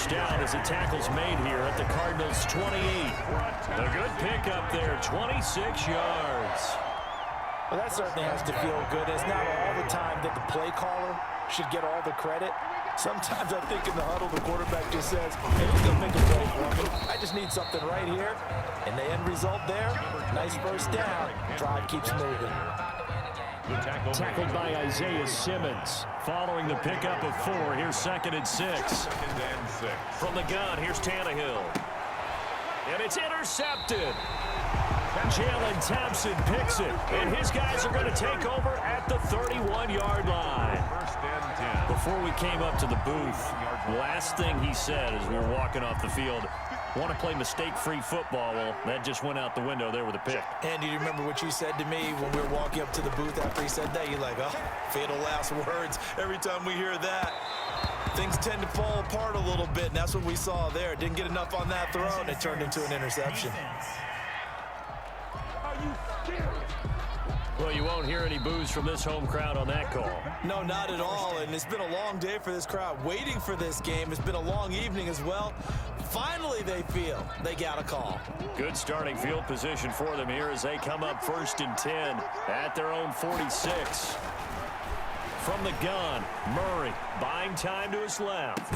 first down as the tackle's made here at the Cardinals' 28. A good pickup there, 26 yards. Well, that certainly has to feel good. It's not all the time that the play caller should get all the credit. Sometimes I think in the huddle, the quarterback just says, hey, who's going to make a play for me? I just need something right here. And the end result there, nice first down. Drive keeps moving. Tackled by Isaiah Simmons. Following the pickup of 4, here's 2nd and 6. From the gun, here's Tannehill. And it's intercepted. Jalen Thompson picks it, and his guys are going to take over at the 31-yard line. Before we came up to the booth, last thing he said as we were walking off the field, want to play mistake-free football. Well, that just went out the window there with a pick. Andy, do you remember what you said to me when we were walking up to the booth after he said that? You're like, oh, fatal last words. Every time we hear that, things tend to fall apart a little bit, and that's what we saw there. Didn't get enough on that throw, and it turned into an interception. Well, you won't hear any boos from this home crowd on that call. No, not at all, and it's been a long day for this crowd waiting for this game. It's been a long evening as well. Finally, they feel they got a call. Good starting field position for them here as they come up 1st and 10 at their own 46. From the gun, Murray buying time to his left.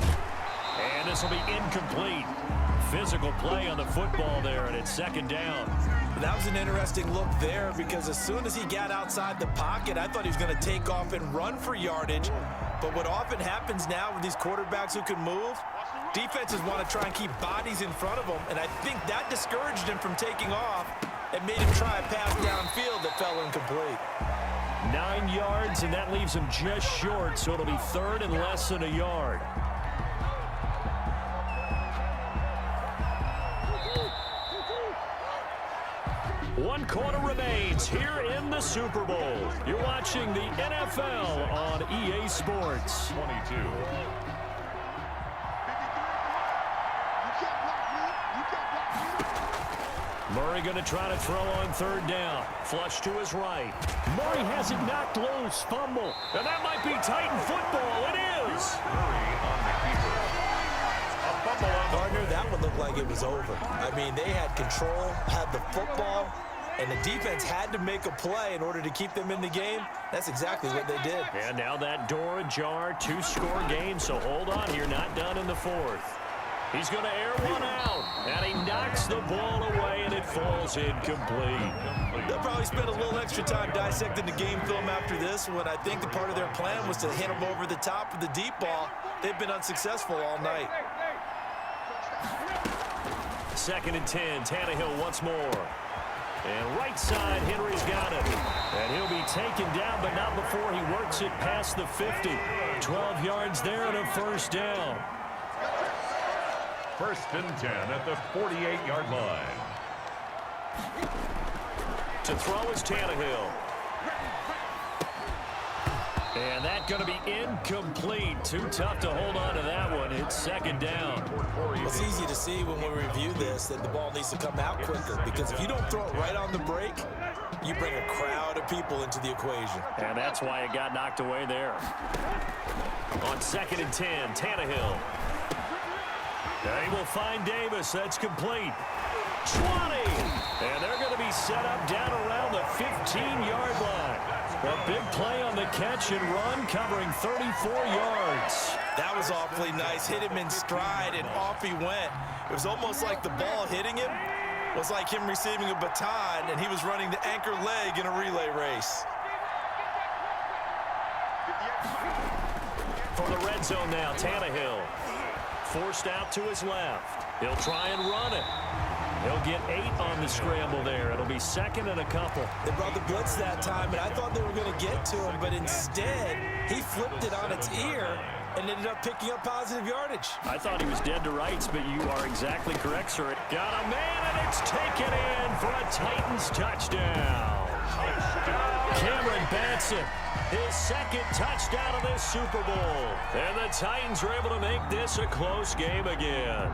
And this will be incomplete. Physical play on the football there, and it's 2nd down. That was an interesting look there because as soon as he got outside the pocket, I thought he was going to take off and run for yardage. But what often happens now with these quarterbacks who can move, defenses want to try and keep bodies in front of them, and I think that discouraged him from taking off and made him try a pass downfield that fell incomplete. 9 yards, and that leaves him just short, so it'll be 3rd and less than a yard. One quarter remains here in the Super Bowl. You're watching the NFL on EA Sports. 22. Murray going to try to throw on 3rd down. Flush to his right. Murray has it knocked loose. Fumble. And that might be Titan football. It is. Murray on the keeper. A fumble on the partner. That one looked like it was over. I mean, they had control, had the football, and the defense had to make a play in order to keep them in the game. That's exactly what they did. And now that door ajar, 2-score game, so hold on here, not done in the 4th. He's going to air one out, and he knocks the ball away, and it falls incomplete. They'll probably spend a little extra time dissecting the game film after this one. I think the part of their plan was to hit them over the top of the deep ball. They've been unsuccessful all night. 2nd and 10, Tannehill once more. And right side, Henry's got it. And he'll be taken down, but not before he works it past the 50. 12 yards there and a 1st down. 1st and 10 at the 48-yard line. To throw is Tannehill. And that's going to be incomplete. Too tough to hold on to that one. It's 2nd down. It's easy to see when we review this that the ball needs to come out quicker, because if you don't throw it right on the break, you bring a crowd of people into the equation. And that's why it got knocked away there. On 2nd and 10, Tannehill. They will find Davis. That's complete. 20. And they're going to be set up down around the 15-yard line. A big play on the catch and run, covering 34 yards. That was awfully nice. Hit him in stride, and off he went. It was almost like the ball hitting him was like him receiving a baton, and he was running the anchor leg in a relay race. For the red zone now, Tannehill. Forced out to his left. He'll try and run it. He'll get 8 on the scramble there. It'll be 2nd and a couple. They brought the blitz that time, and I thought they were going to get to him, but instead, he flipped it on its ear and ended up picking up positive yardage. I thought he was dead to rights, but you are exactly correct, sir. Got a man, and it's taken in for a Titans touchdown. Cameron Batson, his 2nd touchdown of this Super Bowl. And the Titans are able to make this a close game again.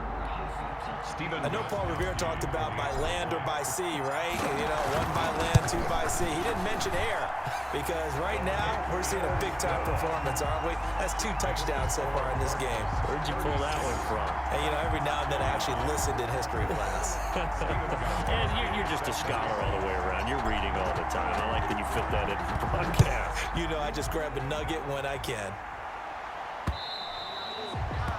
I know Paul Revere talked about by land or by sea, right? You know, one by land, two by sea. He didn't mention air because right now we're seeing a big-time performance, aren't we? That's 2 touchdowns so far in this game. Where'd you pull that one from? And, you know, every now and then I actually listened in history class. And you're just a scholar all the way around. You're reading all the time. I like that you fit that in the podcast. You know, I just grab a nugget when I can.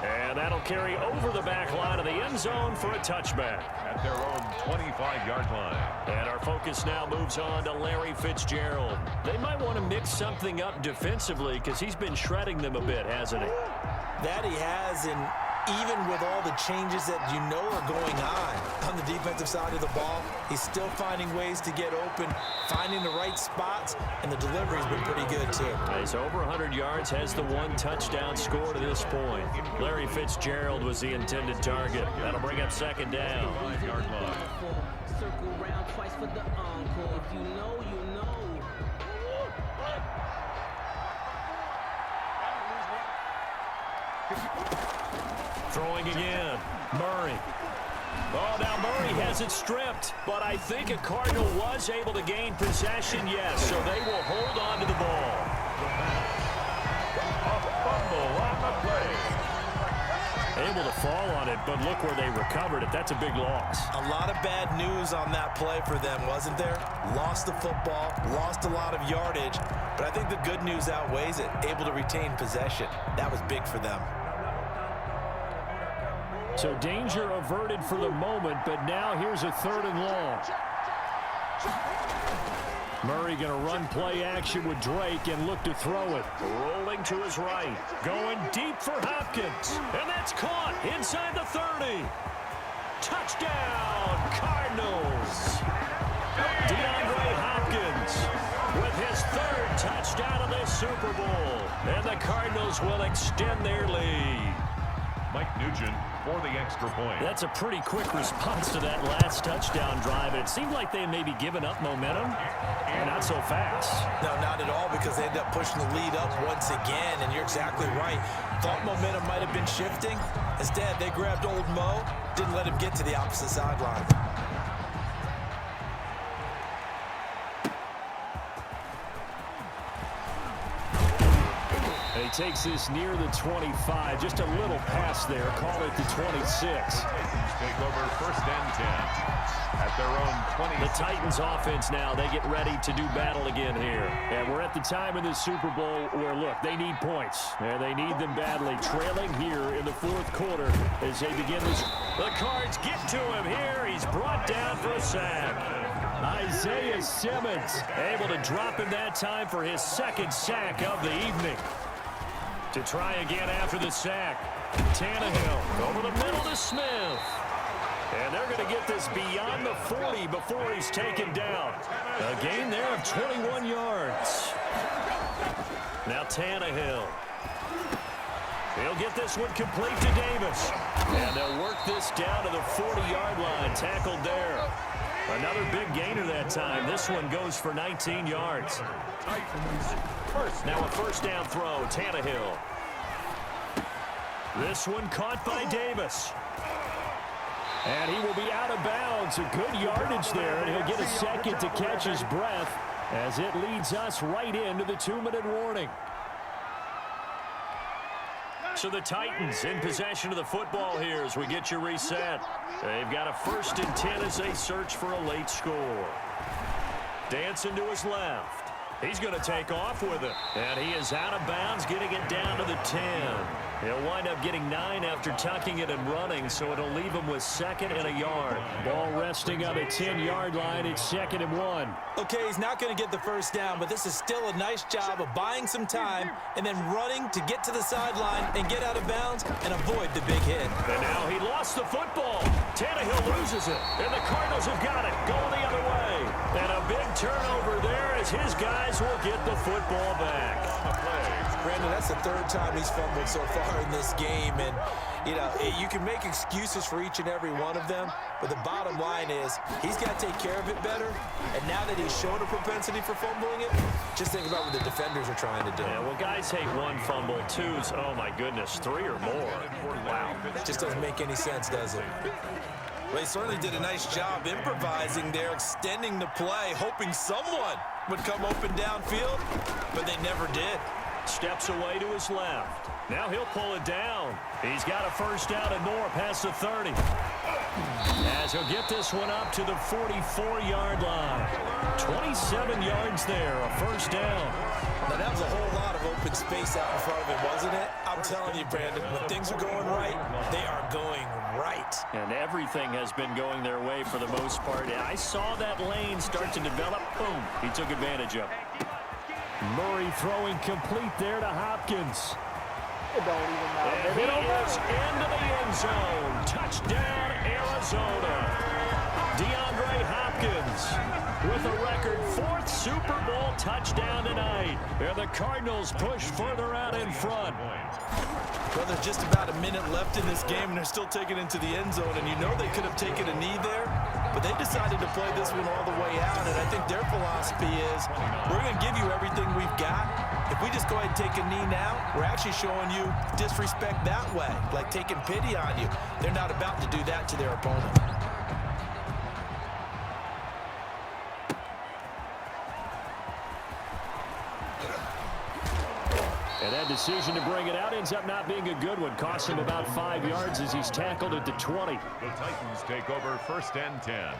And that'll carry over the back line of the end zone for a touchback. At their own 25-yard line. And our focus now moves on to Larry Fitzgerald. They might want to mix something up defensively because he's been shredding them a bit, hasn't he? That he has, and even with all the changes that you know are going on the defensive side of the ball, he's still finding ways to get open, finding the right spots, and the delivery's been pretty good too. He's over 100 yards, has the 1 touchdown score to this point. Larry Fitzgerald was the intended target. That'll bring up second down. 5-yard line. Circle round twice for the encore. If you know, you know. Throwing again. Murray. Oh, now Murray has it stripped, but I think a Cardinal was able to gain possession, yes, so they will hold on to the ball. A fumble on the play. Able to fall on it, but look where they recovered it. That's a big loss. A lot of bad news on that play for them, wasn't there? Lost the football, lost a lot of yardage, but I think the good news outweighs it. Able to retain possession. That was big for them. So danger averted for the moment, but now here's a 3rd and long. Murray going to run play action with Drake and look to throw it. Rolling to his right. Going deep for Hopkins. And that's caught inside the 30. Touchdown, Cardinals. DeAndre Hopkins with his 3rd touchdown of this Super Bowl. And the Cardinals will extend their lead. Mike Nugent for the extra point. That's a pretty quick response to that last touchdown drive. And it seemed like they may be giving up momentum. Not so fast. No, not at all, because they end up pushing the lead up once again, and you're exactly right. Thought momentum might have been shifting. Instead, they grabbed old Mo, didn't let him get to the opposite sideline. He takes this near the 25, just a little pass there, call it the 26. Take over 1st and 10 at their own 20. The Titans offense now, they get ready to do battle again here. And we're at the time in the Super Bowl where, look, they need points. And they need them badly, trailing here in the 4th quarter as they begin this. The Cards get to him here. He's brought down for a sack. Isaiah Simmons able to drop him that time for his 2nd sack of the evening. To try again after the sack. Tannehill over the middle to Smith. And they're going to get this beyond the 40 before he's taken down. A gain there of 21 yards. Now Tannehill. He'll get this one complete to Davis. And they'll work this down to the 40-yard line. Tackled there. Another big gainer that time. This one goes for 19 yards. Now a 1st down throw, Tannehill. This one caught by Davis. And he will be out of bounds. A good yardage there, and he'll get a second to catch his breath as it leads us right into the 2-minute warning. So the Titans in possession of the football here as we get you reset. They've got a 1st and 10 as they search for a late score. Dancing to his left. He's going to take off with it. And he is out of bounds, getting it down to the 10. He'll wind up getting 9 after tucking it and running, so it'll leave him with 2nd and a yard. Ball resting on the 10-yard line. It's 2nd and 1. Okay, he's not going to get the 1st down, but this is still a nice job of buying some time and then running to get to the sideline and get out of bounds and avoid the big hit. And now he lost the football. Tannehill loses it, and the Cardinals have got it, going the other way. And a big turnover there as his guys will get the football back. Brandon, that's the 3rd time he's fumbled so far in this game, and you know, you can make excuses for each and every one of them, but the bottom line is he's got to take care of it better, and now that he's shown a propensity for fumbling it, just think about what the defenders are trying to do. Yeah, well, guys hate 1 fumble, 2's, oh my goodness, 3 or more. Wow. Just doesn't make any sense, does it? Well, he certainly did a nice job improvising there, extending the play, hoping someone would come open downfield, but they never did. Steps away to his left. Now he'll pull it down. He's got a first down and more past the 30. As he'll get this one up to the 44-yard line. 27 yards there, a first down. Now, that was a whole lot of open space out in front of him, wasn't it? I'm telling you, Brandon, when things are going right, they are going right. And everything has been going their way for the most part. I saw that lane start to develop. Boom. He took advantage of it. Murray throwing complete there to Hopkins. It don't even matter. And he is into the end zone. Touchdown, Arizona. DeAndre Hopkins with a record 4th Super Bowl touchdown tonight. And the Cardinals push further out in front. Well, there's just about a minute left in this game, and they're still taking it into the end zone. And you know they could have taken a knee there, but they decided to play this one all the way out. And I think their philosophy is, we're going to give you everything we've got. If we just go ahead and take a knee now, we're actually showing you disrespect that way, like taking pity on you. They're not about to do that to their opponent. And that decision to bring it out ends up not being a good one. Costs him about 5 yards as he's tackled at the 20. The Titans take over 1st and 10.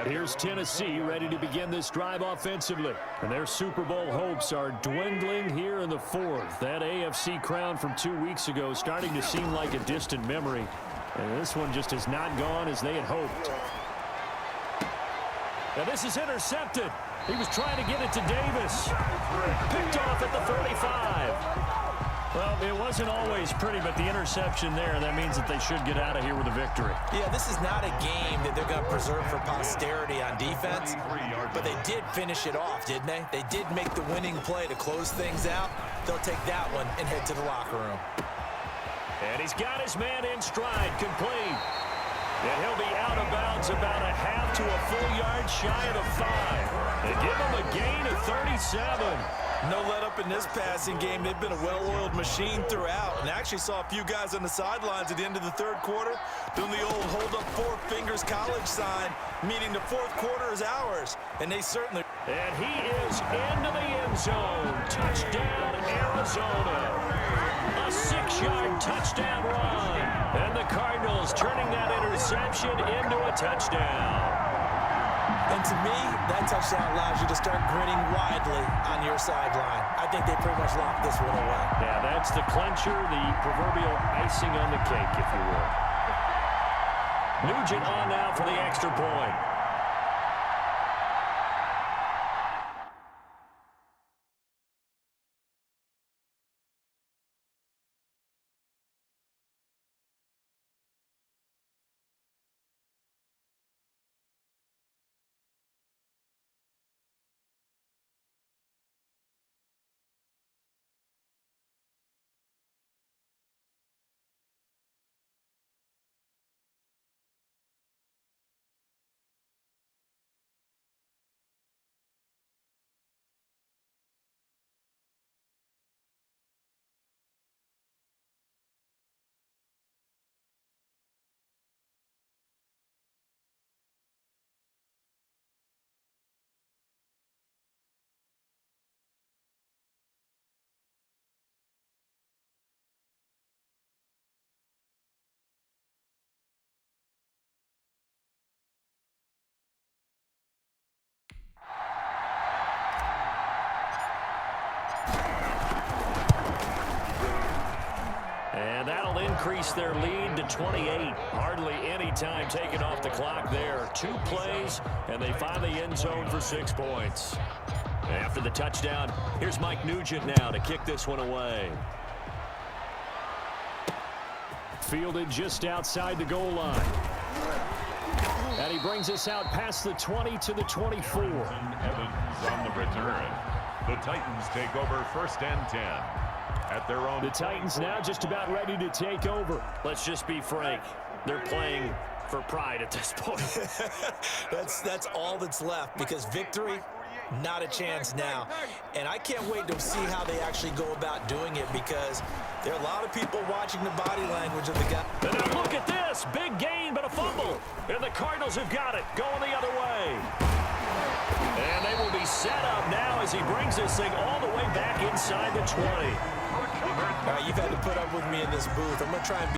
Here's Tennessee ready to begin this drive offensively. And their Super Bowl hopes are dwindling here in the 4th. That AFC crown from 2 weeks ago starting to seem like a distant memory. And this one just has not gone as they had hoped. Now this is intercepted. He was trying to get it to Davis. Picked off at the 35. Well, it wasn't always pretty, but the interception there, that means that they should get out of here with a victory. Yeah, this is not a game that they're going to preserve for posterity on defense, but they did finish it off, didn't they? They did make the winning play to close things out. They'll take that one and head to the locker room. And he's got his man in stride, complete. And he'll be out of bounds about a half to a full yard shy of the 5. They give him a gain of 37. No let up in this passing game. They've been a well-oiled machine throughout. And I actually saw a few guys on the sidelines at the end of the 3rd quarter doing the old hold up 4 fingers college sign, meaning the 4th quarter is ours. And they certainly... And he is into the end zone. Touchdown, Arizona. A 6-yard touchdown run. And the Cardinals turning that interception into a touchdown. And to me, that touchdown allows you to start grinning widely on your sideline. I think they pretty much locked this one away. Yeah, that's the clincher, the proverbial icing on the cake, if you will. Nugent on now for the extra point. And that'll increase their lead to 28. Hardly any time taken off the clock there. 2 plays, and they find the end zone for 6 points. After the touchdown, here's Mike Nugent now to kick this one away. Fielded just outside the goal line. And he brings us out past the 20 to the 24. Evans on the return. The Titans take over 1st and 10. At their own. The Titans now just about ready to take over. Let's just be frank. They're playing for pride at this point. That's all that's left, because victory, Not a chance now. And I can't wait to see how they actually go about doing it, because there are a lot of people watching the body language of the guy. And now look at this. Big gain, but a fumble. And the Cardinals have got it, going the other way. And they will be set up now as he brings this thing all the way back inside the 20. All right, you've had to put up with me in this booth. I'm going to try and be